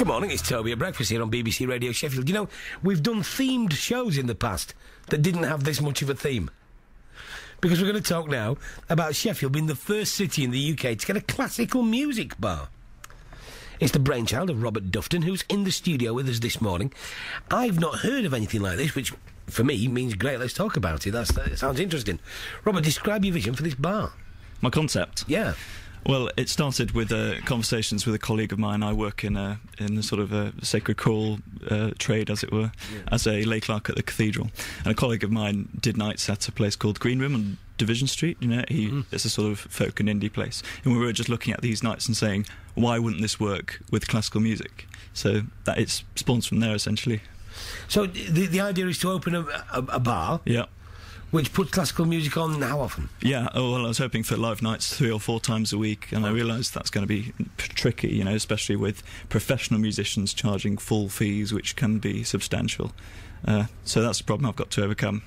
Good morning, it's Toby at breakfast here on BBC Radio Sheffield. You know, we've done themed shows in the past that didn't have this much of a theme. Because we're going to talk now about Sheffield being the first city in the UK to get a classical music bar. It's the brainchild of Robert Dufton, who's in the studio with us this morning. I've not heard of anything like this, which for me means great. Let's talk about it. That sounds interesting. Robert, describe your vision for this bar. My concept? Yeah. Well, it started with conversations with a colleague of mine. I work in a sort of a sacred choral trade, as it were, as a lay clerk at the cathedral. And a colleague of mine did nights at a place called Green Room on Division Street. You know, it's a sort of folk and indie place. And we were just looking at these nights and saying, why wouldn't this work with classical music? So that it spawns from there, essentially. So the idea is to open a bar. Yeah. Which puts classical music on how often? Yeah, well, I was hoping for live nights 3 or 4 times a week, and I realised that's going to be tricky, you know, especially with professional musicians charging full fees, which can be substantial. So that's a problem I've got to overcome.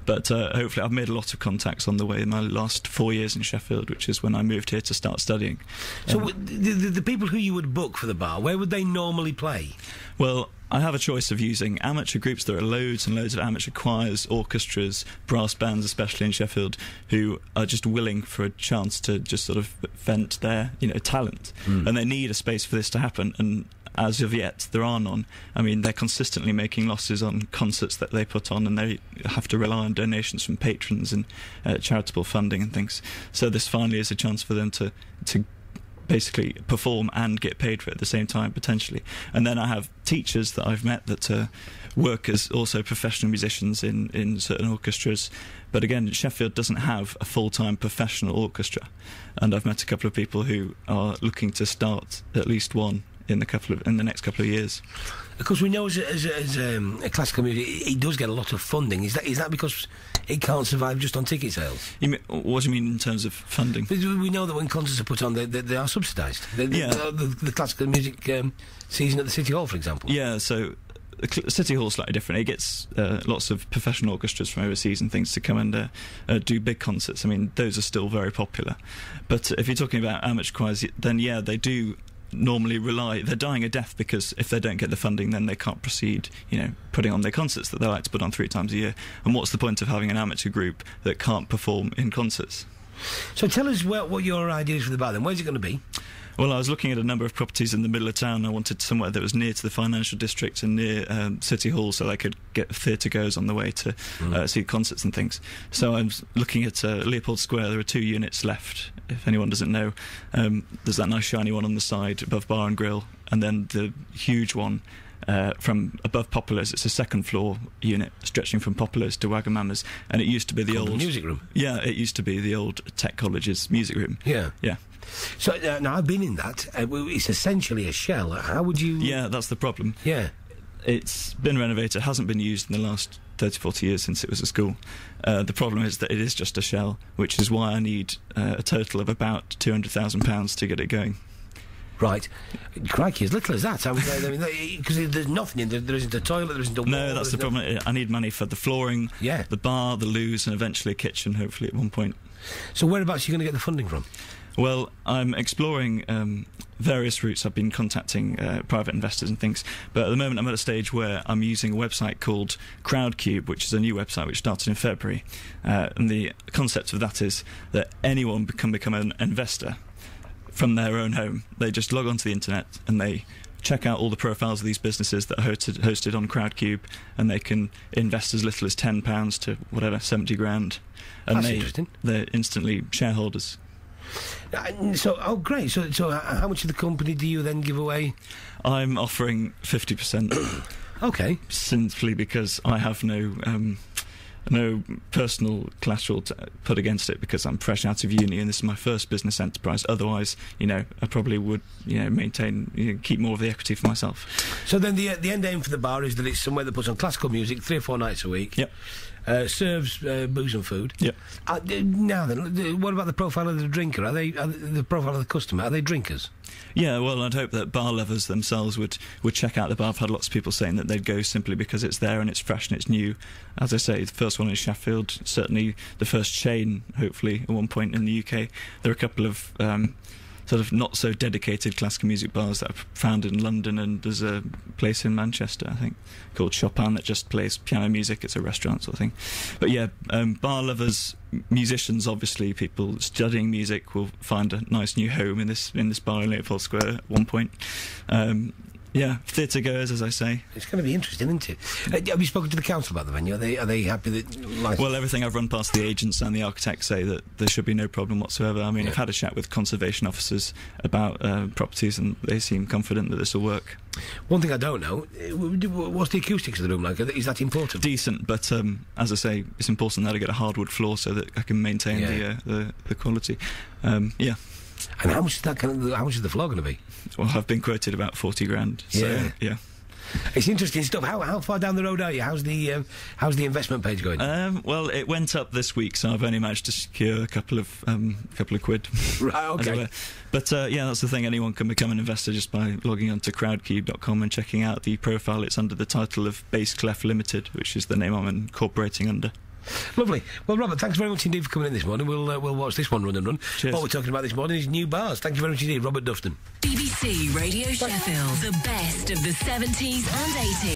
But hopefully I've made a lot of contacts on the way in my last 4 years in Sheffield, which is when I moved here to start studying. So the people who you would book for the bar, where would they normally play? Well, I have a choice of using amateur groups. There are loads and loads of amateur choirs, orchestras, brass bands, especially in Sheffield, who are just willing for a chance to just sort of vent their, you know, talent. And they need a space for this to happen, and as of yet, there are none. I mean, they're consistently making losses on concerts that they put on, and they have to rely on donations from patrons and charitable funding and things. So this finally is a chance for them to basically perform and get paid for it at the same time, potentially. And then I have teachers that I've met that work as also professional musicians in certain orchestras. But again, Sheffield doesn't have a full-time professional orchestra. And I've met a couple of people who are looking to start at least one in the next couple of years. Of course, we know as a classical music, it does get a lot of funding. Is that because it can't survive just on ticket sales? What do you mean in terms of funding? We know that when concerts are put on, they are subsidised. The classical music season at the City Hall, for example. Yeah, so the City Hall's slightly different. It gets lots of professional orchestras from overseas and things to come and do big concerts. I mean, those are still very popular. But if you're talking about amateur choirs, then yeah, they do normally they're dying a death, because if they don't get the funding, then they can't proceed, you know, putting on their concerts that they like to put on 3 times a year. And what's the point of having an amateur group that can't perform in concerts? So tell us what your idea is for the bar then. Where's it going to be? Well, I was looking at a number of properties in the middle of town. I wanted somewhere that was near to the financial district and near City Hall, so I could get theatre goers on the way to see concerts and things. So I was looking at Leopold Square. There are 2 units left, if anyone doesn't know. There's that nice shiny one on the side above Bar and Grill, and then the huge one from above Populars. It's a 2nd floor unit stretching from Populars to Wagamama's, and it used to be the old music room. Yeah, it used to be the old Tech College's music room. Yeah. So now I've been in that. It's essentially a shell. How would you? Yeah, that's the problem. Yeah, it's been renovated. Hasn't been used in the last 30-40 years since it was a school. The problem is that it is just a shell, which is why I need a total of about £200,000 to get it going. Right. Crikey, as little as that. I mean, because there's nothing in there. There isn't a toilet, there isn't a wall. No, that's the problem. I need money for the flooring, the bar, the loos, and eventually a kitchen, hopefully, at one point. So whereabouts are you going to get the funding from? Well, I'm exploring various routes. I've been contacting private investors and things, but at the moment I'm at a stage where I'm using a website called Crowdcube, which is a new website which started in February. And the concept of that is that anyone can become an investor from their own home. They just log onto the internet and they check out all the profiles of these businesses that are hosted on Crowdcube, and they can invest as little as £10 to whatever, 70 grand. And that's interesting. They're instantly shareholders. Great. So how much of the company do you then give away? I'm offering 50%. Okay. Simply because I have no personal collateral to put against it, because I'm fresh out of uni and this is my first business enterprise. Otherwise, you know, I probably would, you know, keep more of the equity for myself. So then the end aim for the bar is that it's somewhere that puts on classical music 3 or 4 nights a week. Yep. Serves booze and food. Yep. Now then, what about the profile of the drinker? Are the profile of the customer? Are they drinkers? Yeah, well, I'd hope that bar lovers themselves would check out the bar. I've had lots of people saying that they'd go simply because it's there and it's fresh and it's new. As I say, the first one in Sheffield, certainly the first chain, hopefully, at one point in the UK. There are a couple of sort of not so dedicated classical music bars that I've found in London, and there's a place in Manchester, I think, called Chopin that just plays piano music. It's a restaurant sort of thing. But yeah, bar lovers, musicians, obviously, people studying music will find a nice new home in this bar in Leopold Square at one point. Yeah, theatre goers, as I say. It's going to be interesting, isn't it? Have you spoken to the council about the venue? Are they happy that... Well, everything I've run past the agents and the architects say that there should be no problem whatsoever. I mean, I've had a chat with conservation officers about properties, and they seem confident that this will work. One thing I don't know, what's the acoustics of the room like? Is that important? Decent, but as I say, it's important that I get a hardwood floor so that I can maintain the quality. Yeah. And how much is how much is the floor going to be? Well, I've been quoted about 40 grand. So, yeah. It's interesting stuff. How far down the road are you? How's the investment page going? Well, it went up this week, so I've only managed to secure a couple of quid. Right, okay. But yeah, that's the thing. Anyone can become an investor just by logging on to crowdcube.com and checking out the profile. It's under the title of Bass Clef Limited, which is the name I'm incorporating under. Lovely. Well, Robert, thanks very much indeed for coming in this morning. We'll watch this one run and run. Cheers. What we're talking about this morning is new bars. Thank you very much indeed, Robert Dufton. BBC Radio Sheffield, the best of the 70s and 80s.